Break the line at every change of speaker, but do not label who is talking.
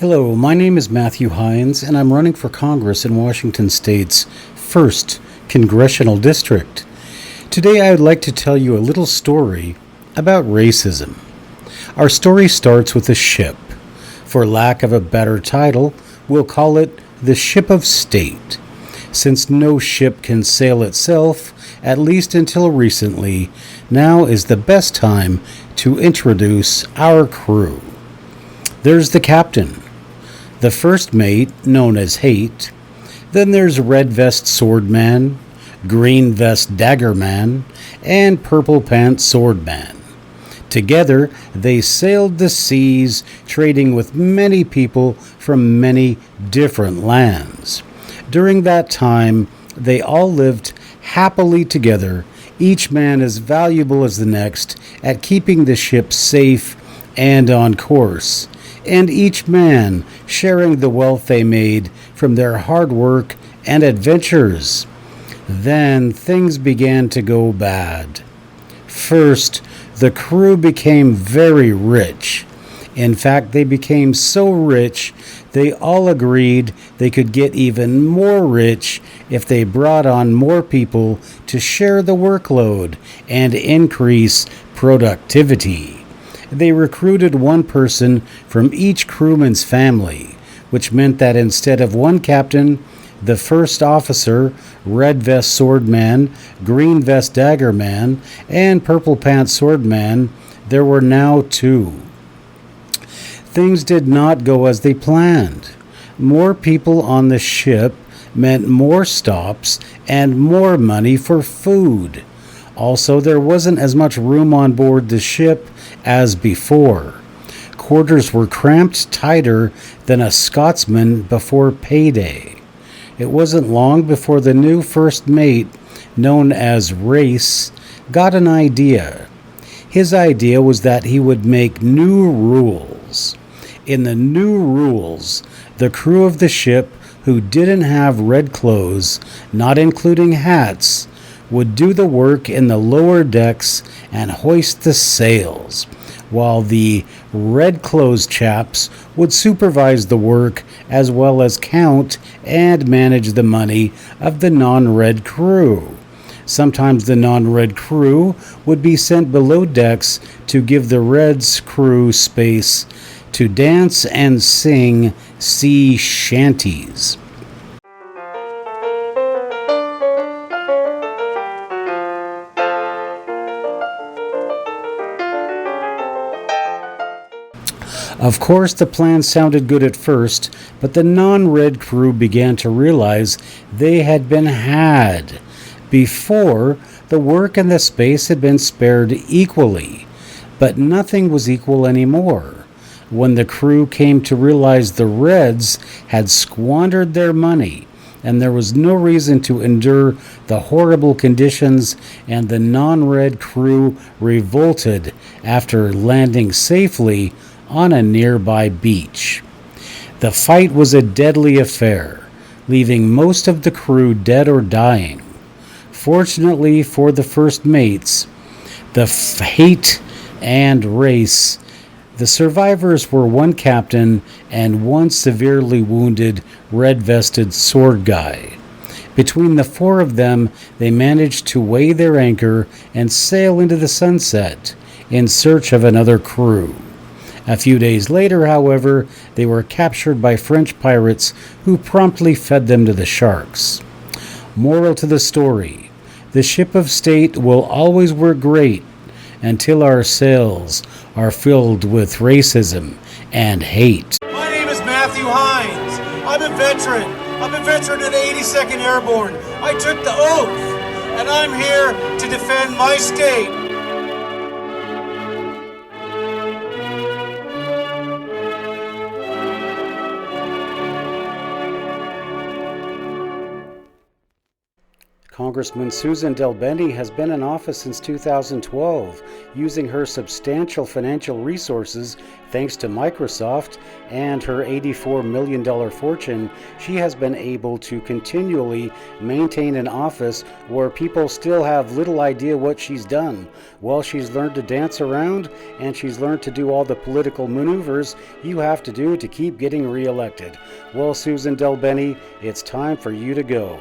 Hello, my name is Matthew Heines, and I'm running for Congress in Washington State's 1st Congressional District. Today I would like to tell you a little story about racism. Our story starts with a ship. For lack of a better title, we'll call it the Ship of State. Since no ship can sail itself, at least until recently, now is the best time to introduce our crew. There's the captain, the first mate, known as Hate. Then there's Red Vest Swordman, Green Vest Daggerman, and Purple Pants Swordman. Together, they sailed the seas, trading with many people from many different lands. During that time, they all lived happily together, each man as valuable as the next at keeping the ship safe and on course, and each man sharing the wealth they made from their hard work and adventures. Then things began to go bad. First, the crew became very rich. In fact, they became so rich, they all agreed they could get even more rich if they brought on more people to share the workload and increase productivity. They recruited one person from each crewman's family, which meant that instead of one captain, the first officer, Red Vest Swordman, Green Vest Daggerman, and Purple Pants Swordman, there were now two. Things did not go as they planned. More people on the ship meant more stops and more money for food. Also, there wasn't as much room on board the ship as before. Quarters were cramped tighter than a Scotsman before payday. It wasn't long before the new first mate, known as Race, got an idea. His idea was that he would make new rules. In the new rules, the crew of the ship who didn't have red clothes, not including hats, would do the work in the lower decks and hoist the sails, while the red-clothes chaps would supervise the work as well as count and manage the money of the non-red crew. Sometimes the non-red crew would be sent below decks to give the Reds crew space to dance and sing sea shanties. Of course, the plan sounded good at first, but the non-red crew began to realize they had been had. Before, the work and the space had been spared equally, but nothing was equal anymore. When the crew came to realize the Reds had squandered their money, and there was no reason to endure the horrible conditions, and the non-red crew revolted after landing safely on a nearby beach. The fight was a deadly affair, leaving most of the crew dead or dying. Fortunately for the first mates, the Hate and Race, the survivors were one captain and one severely wounded red-vested sword guy. Between the four of them, they managed to weigh their anchor and sail into the sunset in search of another crew. A few days later, however, they were captured by French pirates who promptly fed them to the sharks. Moral to the story: the ship of state will always work great until our sails are filled with racism and hate.
My name is Matthew Heines. I'm a veteran. I'm a veteran of the 82nd Airborne. I took the oath, and I'm here to defend my state.
Congressman Susan DelBene has been in office since 2012. Using her substantial financial resources, thanks to Microsoft, and her $84 million fortune, she has been able to continually maintain an office where people still have little idea what she's done. Well, she's learned to dance around, and she's learned to do all the political maneuvers you have to do to keep getting reelected. Well, Susan DelBene, it's time for you to go.